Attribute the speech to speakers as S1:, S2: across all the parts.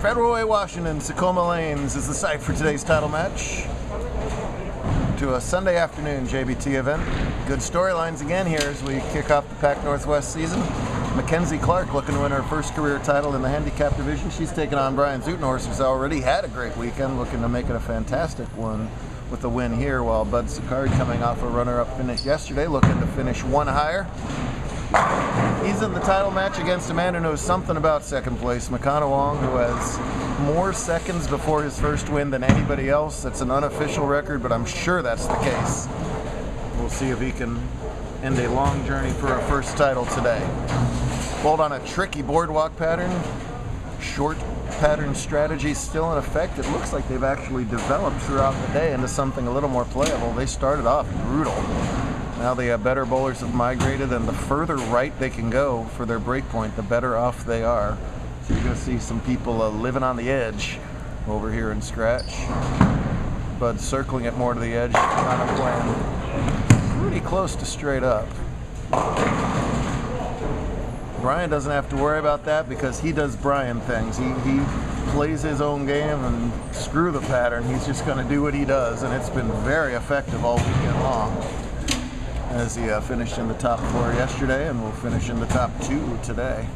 S1: Federal Way, Washington, Secoma Lanes is the site for today's title match. To a Sunday afternoon JBT event. Good storylines again here as we kick off the Pac Northwest season. Mackenzie Clark looking to win her first career title in the handicap division. She's taking on Brian Zutenhorst, who's already had a great weekend, looking to make it a fantastic one with a win here, while Bud Sicard, coming off a runner-up finish yesterday, looking to finish one higher. He's in the title match against a man who knows something about second place, Makana Wong, who has more seconds before his first win than anybody else. That's an unofficial record, but I'm sure that's the case. We'll see if he can end a long journey for a first title today. Bowled on a tricky boardwalk pattern. Short pattern strategy still in effect. It looks like they've actually developed throughout the day into something a little more playable. They started off brutal. Now the better bowlers have migrated, and the further right they can go for their break point, the better off they are. So you're going to see some people living on the edge over here in scratch. Bud circling it more to the edge, kind of playing pretty close to straight up. Brian doesn't have to worry about that because he does Brian things. He plays his own game, and screw the pattern. He's just going to do what he does, and it's been very effective all weekend long. As he finished in the top 4 yesterday, and will finish in the top 2 today.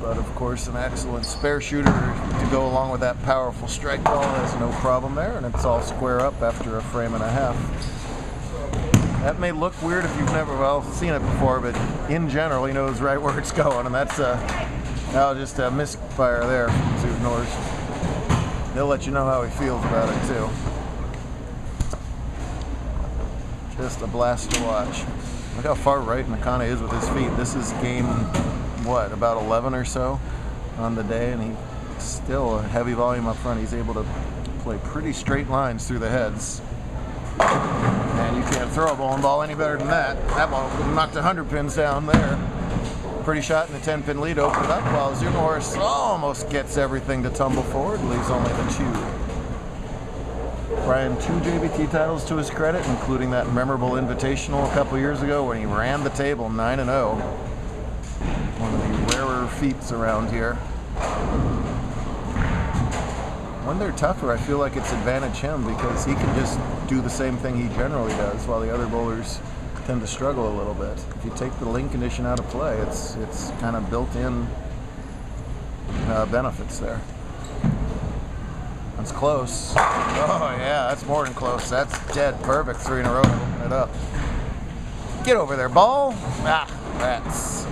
S1: But of course, an excellent spare shooter to go along with that powerful strike ball has no problem there, and it's all square up after a frame and a half. That may look weird if you've never, seen it before, but in general, he knows right where it's going, and that's just a misfire there from Zutenhorst. He'll let you know how he feels about it too. Just a blast to watch. Look how far right Makana is with his feet. This is game, about 11 or so on the day, and he's still a heavy volume up front. He's able to play pretty straight lines through the heads. And you can't throw a bowling ball any better than that. That ball knocked 100 pins down there. Pretty shot in the 10-pin lead, opened it up, while Zutenhorst almost gets everything to tumble forward, leaves only the 2. Brian, 2 JBT titles to his credit, including that memorable invitational a couple years ago when he ran the table 9-0. One of the rarer feats around here. When they're tougher, I feel like it's advantage him because he can just do the same thing he generally does, while the other bowlers tend to struggle a little bit. If you take the link condition out of play, it's kind of built-in benefits there. That's close. Oh yeah, that's more than close. That's dead perfect. 3 in a row to open it up. Get over there, ball. Rats.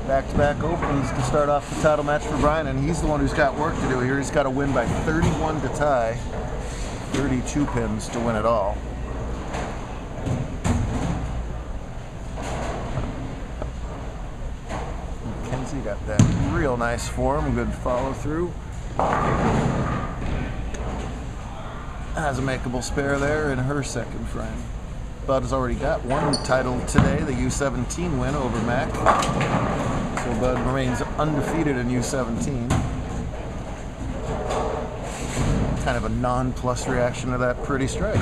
S1: Back-to-back opens to start off the title match for Brian, and he's the one who's got work to do here. He's got to win by 31 to tie, 32 pins to win it all. Mackenzie got that real nice form, good follow-through. Has a makeable spare there in her second frame. Bud has already got one title today, the U17 win over Mac. So Bud remains undefeated in U17. Kind of a non-plus reaction to that pretty strike, too.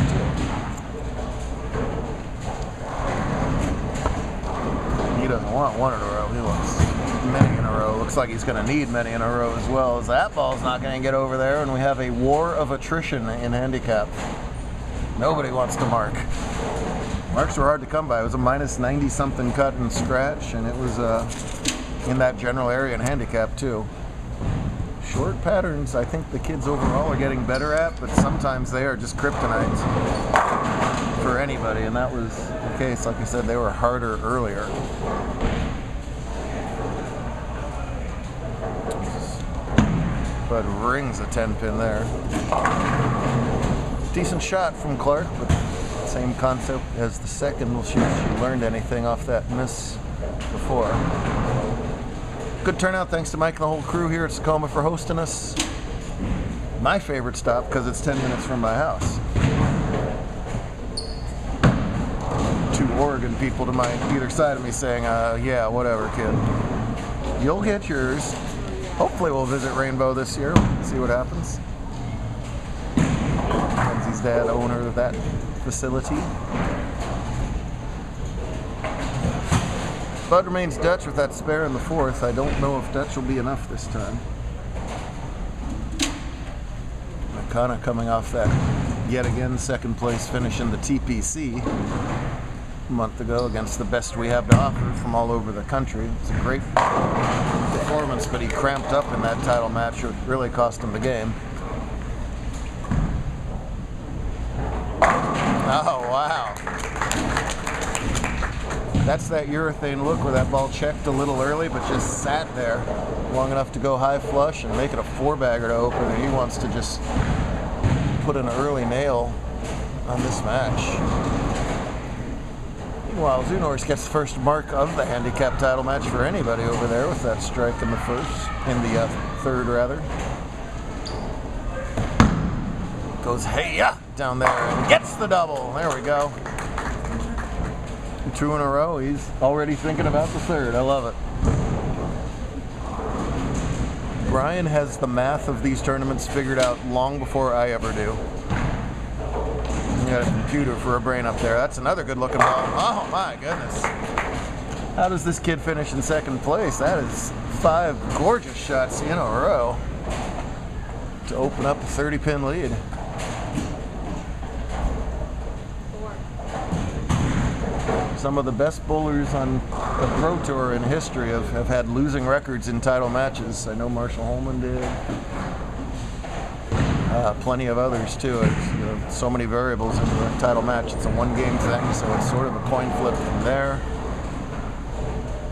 S1: He doesn't want 1 in a row, he wants many in a row. Looks like he's going to need many in a row as well, as that ball's not going to get over there, and we have a war of attrition in handicap. Nobody wants to mark. Marks were hard to come by. It was a minus 90-something cut and scratch, and it was in that general area in handicap too. Short patterns, I think the kids overall are getting better at, but sometimes they are just kryptonite for anybody, and that was the case. Like I said, they were harder earlier. But rings a 10-pin there. Decent shot from Clark, but same concept as the second. We'll see if she learned anything off that miss before. Good turnout, thanks to Mike and the whole crew here at Secoma for hosting us. My favorite stop because it's 10 minutes from my house. 2 Oregon people to my either side of me saying, yeah, whatever, kid. You'll get yours. Hopefully we'll visit Rainbow this year. See what happens. Mackenzie's dad, owner of that facility. Bud remains Dutch with that spare in the fourth. I don't know if Dutch will be enough this time. McConaughey coming off that yet again second place finish in the TPC a month ago against the best we have to offer from all over the country. It's a great performance, but he cramped up in that title match. It really cost him the game. Oh, wow. That's that urethane look where that ball checked a little early, but just sat there long enough to go high flush and make it a four-bagger to open. And he wants to just put an early nail on this match. Meanwhile, Zunor's gets the first mark of the handicap title match for anybody over there with that strike in the third rather. Goes hey-ya down there and gets the double. There we go. 2 in a row. He's already thinking about the third. I love it. Brian has the math of these tournaments figured out long before I ever do. You got a computer for a brain up there. That's another good looking ball. Oh my goodness. How does this kid finish in second place? That is 5 gorgeous shots in a row to open up a 30-pin lead. Some of the best bowlers on the Pro Tour in history have had losing records in title matches. I know Marshall Holman did. Plenty of others too. It's, so many variables in the title match. It's a one-game thing, so it's sort of a coin flip from there.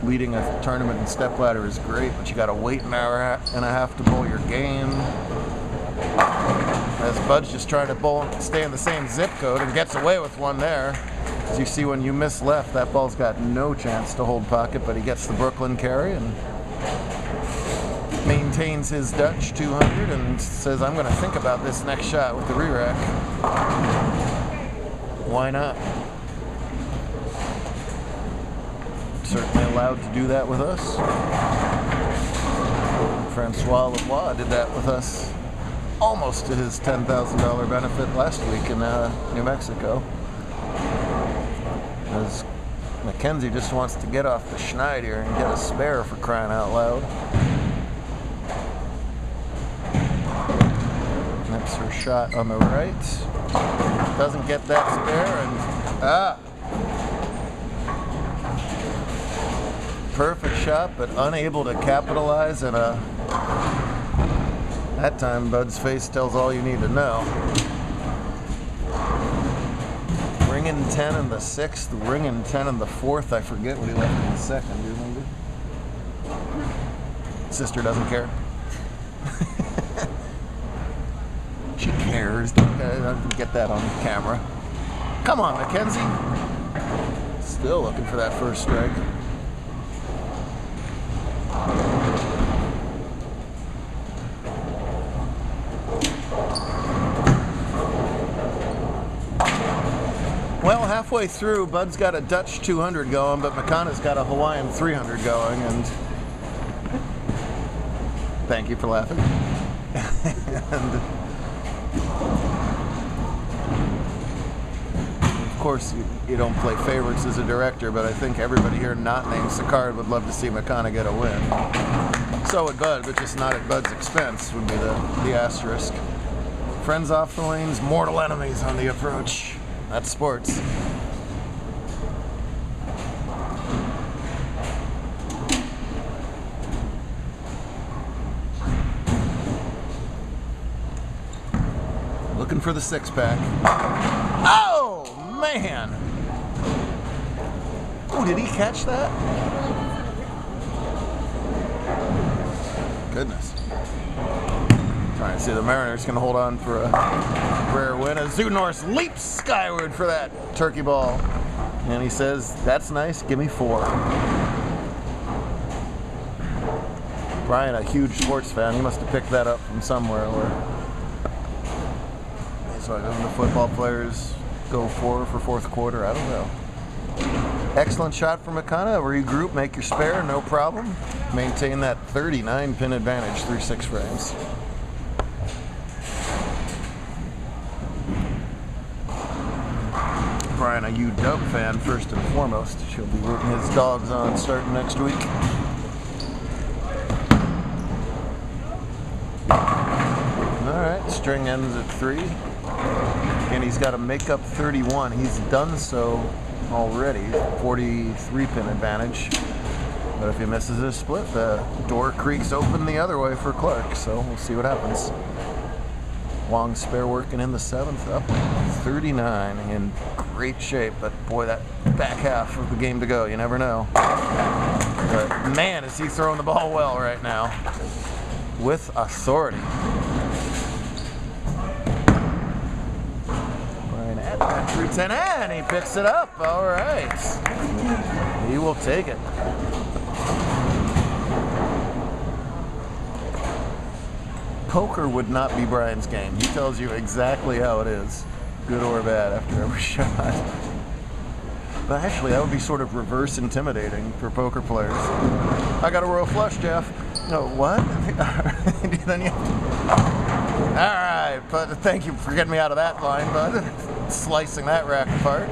S1: Leading a tournament in stepladder is great, but you got to wait an hour and a half to bowl your game. As Bud's just trying to bowl, stay in the same zip code and gets away with one there. As you see, when you miss left, that ball's got no chance to hold pocket, but he gets the Brooklyn carry and maintains his Dutch 200 and says, I'm going to think about this next shot with the re-rack. Why not? Certainly allowed to do that with us. Francois Lavoie did that with us almost to his $10,000 benefit last week in New Mexico. As Mackenzie just wants to get off the schneid here and get a spare, for crying out loud. That's her shot on the right. Doesn't get that spare and perfect shot, but unable to capitalize, and that time Bud's face tells all you need to know. Ringing 10 in the 6th, ringing 10 in the 4th. I forget what he left in the 2nd, do you remember? Sister doesn't care. She cares. Don't get that on camera. Come on, Mackenzie. Still looking for that first strike. Well, halfway through, Bud's got a Dutch 200 going, but McConaughey's got a Hawaiian 300 going, and thank you for laughing. And of course, you don't play favorites as a director, but I think everybody here not named Sicard would love to see McConaughey get a win. So would Bud, but just not at Bud's expense would be the asterisk. Friends off the lanes, mortal enemies on the approach. That's sports. Looking for the 6-pack. Oh, man! Oh, did he catch that? Goodness. Trying to see the Mariners can hold on for a rare win as Zunors leaps skyward for that turkey ball. And he says, that's nice, give me 4. Brian, a huge sports fan, he must have picked that up from somewhere where so the football players go 4 for 4th quarter, I don't know. Excellent shot from McConaughey. Regroup, make your spare, no problem. Maintain that 39-pin advantage through 6 frames. Brian Brian a UW fan first and foremost. She'll be rooting his dogs on starting next week. Alright, string ends at 3. And he's got a makeup 31. He's done so already. 43 pin advantage. But if he misses his split, the door creaks open the other way for Clark. So we'll see what happens. Long spare working in the 7th, up 39, in great shape. But boy, that back half of the game to go, you never know. But man, is he throwing the ball well right now. With authority. Brian at that 310, and he picks it up. All right. He will take it. Poker would not be Brian's game. He tells you exactly how it is, good or bad, after every shot. But actually, that would be sort of reverse intimidating for poker players. I got a royal flush, Jeff. No, what? Then you... All right, but thank you for getting me out of that line, bud. Slicing that rack apart.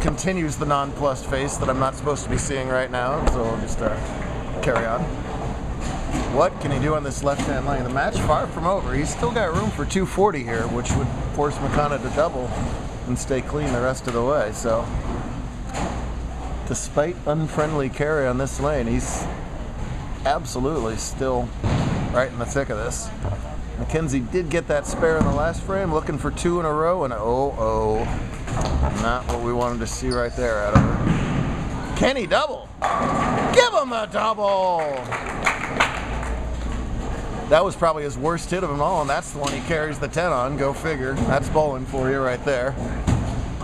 S1: Continues the nonplussed face that I'm not supposed to be seeing right now, so we'll just carry on. What can he do on this left-hand lane? The match far from over. He's still got room for 240 here, which would force McConnell to double and stay clean the rest of the way. So, despite unfriendly carry on this lane, he's absolutely still right in the thick of this. McKenzie did get that spare in the last frame, looking for 2 in a row, and not what we wanted to see right there out of her. Can he double? Give him a double! That was probably his worst hit of them all, and that's the one he carries the 10 on. Go figure. That's bowling for you right there.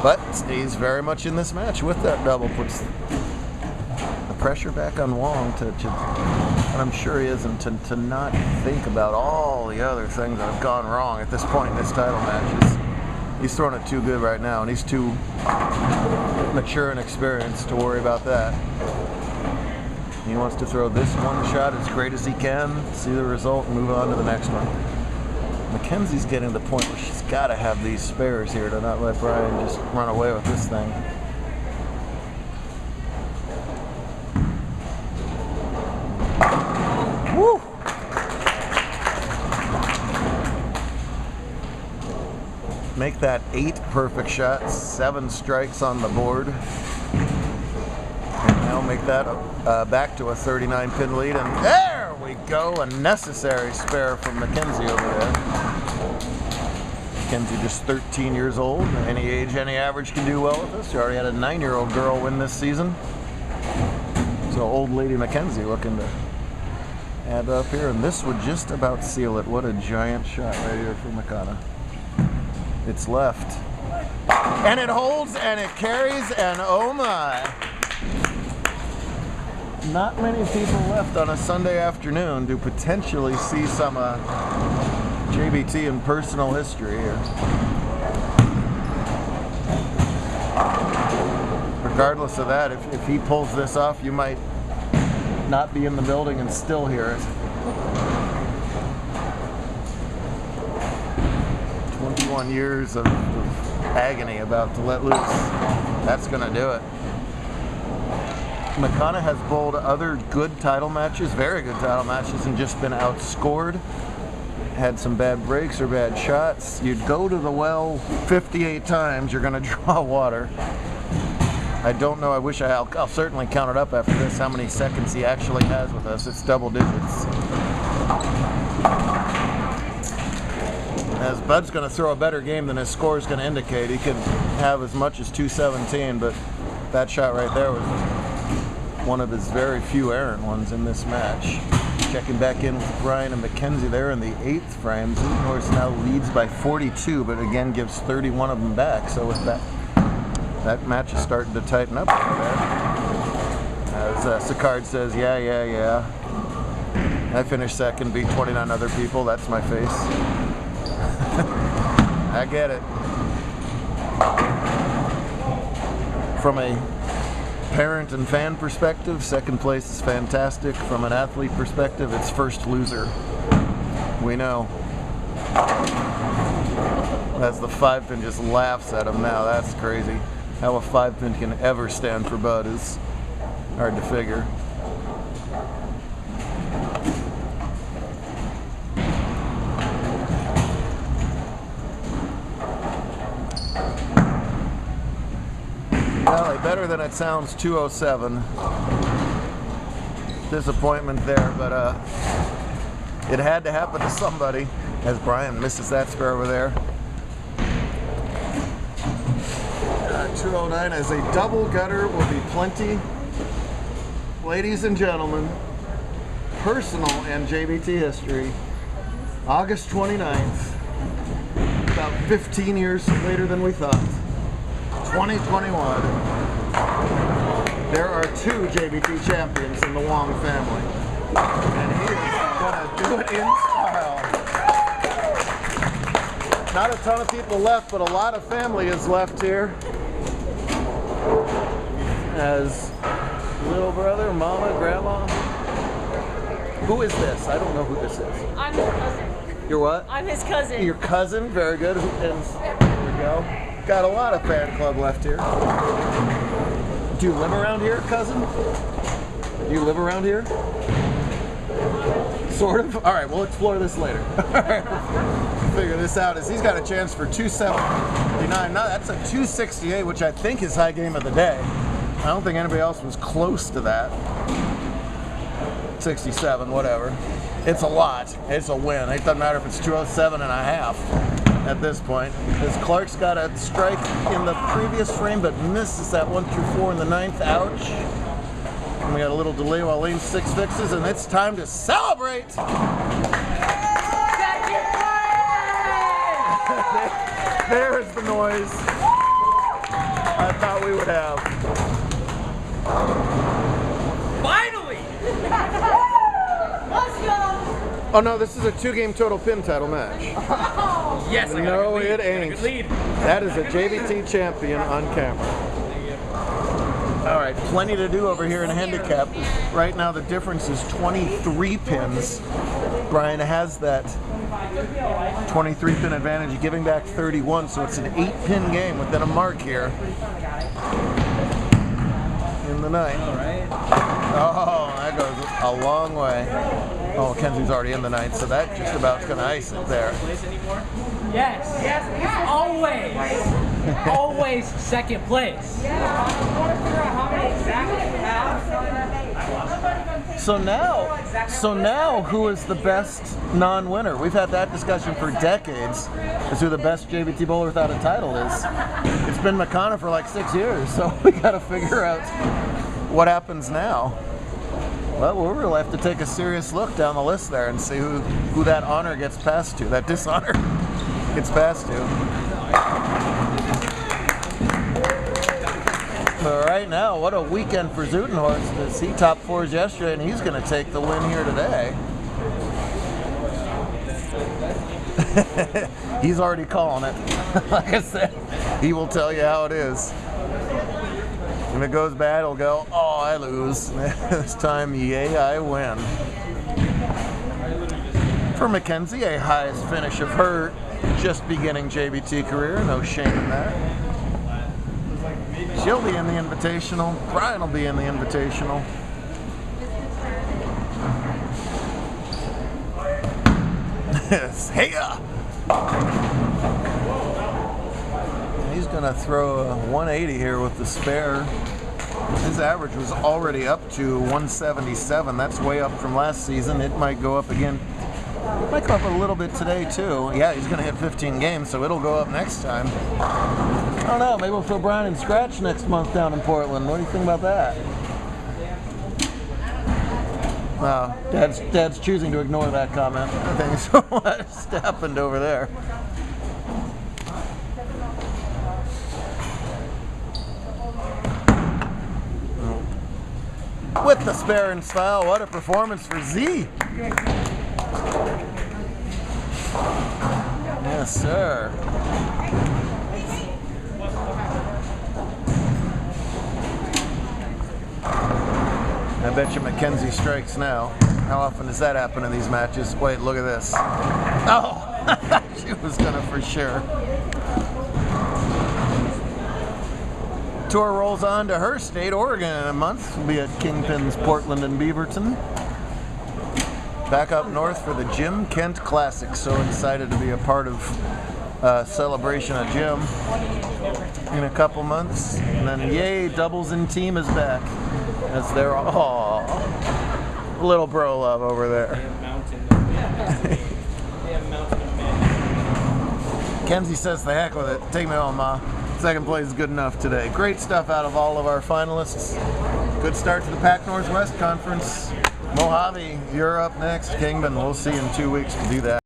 S1: But stays very much in this match with that double. Puts the pressure back on Wong and I'm sure he isn't, to not think about all the other things that have gone wrong at this point in this title match. He's throwing it too good right now, and he's too mature and experienced to worry about that. He wants to throw this one shot as great as he can, see the result, and move on to the next one. Mackenzie's getting to the point where she's got to have these spares here to not let Brian just run away with this thing. Woo! Make that 8 perfect shots, 7 strikes on the board. Now make that back to a 39 pin lead, and there we go, a necessary spare from Mackenzie over there. Mackenzie just 13 years old, any age, any average can do well with this. She already had a 9-year-old girl win this season. So old lady Mackenzie looking to add up here, and this would just about seal it. What a giant shot right here for McConnell. It's left, and it holds, and it carries, and oh my. Not many people left on a Sunday afternoon to potentially see some JBT in personal history here. Regardless of that, if he pulls this off, you might not be in the building and still hear it. 21 years of agony about to let loose. That's going to do it. McConnell has bowled other good title matches, very good title matches, and just been outscored. Had some bad breaks or bad shots. You'd go to the well 58 times, you're going to draw water. I don't know, I'll certainly count it up after this, how many seconds he actually has with us. It's double digits. As Bud's going to throw a better game than his score is going to indicate. He could have as much as 217, but that shot right there was one of his very few errant ones in this match. Checking back in with Brian and Mackenzie there in the 8th frame. Norris now leads by 42, but again gives 31 of them back. So with that match is starting to tighten up over there. As Sicard says, yeah. I finished second, beat 29 other people. That's my face. I get it. From a parent and fan perspective, second place is fantastic. From an athlete perspective, it's first loser. We know. As the 5 pin just laughs at him now, that's crazy. How a 5-pin can ever stand for Bud is hard to figure. Well, better than it sounds, 207. Disappointment there, but it had to happen to somebody, as Brian misses that spare over there. 209 as a double gutter will be plenty. Ladies and gentlemen, personal and JBT history, August 29th, about 15 years later than we thought, 2021. There are 2 JBT champions in the Wong family, and he is gonna do it in style. Not a ton of people left, but a lot of family is left here. As little brother, mama, grandma. Who is this? I don't know who this is.
S2: I'm his cousin.
S1: You're what?
S2: I'm his cousin.
S1: Your cousin? Very good. There we go. Got a lot of fan club left here. Do you live around here, cousin? Do you live around here? Sort of? All right, we'll explore this later. All right. Figure this out as he's got a chance for 279. No, that's a 268, which I think is high game of the day. I don't think anybody else was close to that. 67, whatever. It's a lot. It's a win. It doesn't matter if it's 207 and a half at this point. As Clark's got a strike in the previous frame, but misses that 1 through 4 in the 9th. Ouch. And we got a little delay while Lane 6 fixes, and it's time to celebrate. There's the noise I thought we would have.
S2: Finally! Let's go!
S1: Oh no, this is a 2-game total pin title match.
S2: Yes, I got
S1: No,
S2: a good lead.
S1: it ain't.
S2: Good lead.
S1: That is a JBT champion on camera. All right, plenty to do over here in handicap. Right now the difference is 23 pins. Brian has that 23 pin advantage, giving back 31, so it's an 8-pin game within a mark here in the ninth. Oh, that goes a long way. Oh, Kenzie's already in the ninth, so that just about going to ice it there.
S2: Yes, yes, always, always second place.
S1: So now, who is the best non-winner? We've had that discussion for decades as who the best JBT bowler without a title is. It's been McConnell for like 6 years, so we got to figure out what happens now. Well, we'll really have to take a serious look down the list there and see who that honor gets passed to, that dishonor gets passed to. But right now, what a weekend for Zutenhorst as he top 4s yesterday, and he's going to take the win here today. He's already calling it. Like I said, he will tell you how it is. If it goes bad, he'll go, oh, I lose. This time, yay, I win. For Mackenzie, a highest finish of her just beginning JBT career. No shame in that. She'll be in the Invitational. Brian will be in the Invitational. Yes, hey-ya! He's going to throw a 180 here with the spare. His average was already up to 177. That's way up from last season. It might go up again. It might go up a little bit today, too. Yeah, he's going to hit 15 games, so it'll go up next time. I don't know. Maybe we'll throw Brian in scratch next month down in Portland. What do you think about that? Wow, Dad's choosing to ignore that comment. I think so. What just happened over there? With the spare in style, what a performance for Z. Yes, sir. I bet you Mackenzie strikes now. How often does that happen in these matches? Wait, look at this. Oh, she was gonna for sure. tour rolls on to her state, Oregon, in a month. We'll be at Kingpin's Portland and Beaverton. Back up north for the Jim Kent Classic. So excited to be a part of celebration of Jim in a couple months. And then yay, Doubles in Team is back. As they're all little bro love over there. Kenzie says the heck with it. Take me home, Ma. Second place is good enough today. Great stuff out of all of our finalists. Good start to the Pac Northwest Conference. Mojave, you're up next. Kingman, we'll see you in 2 weeks to do that.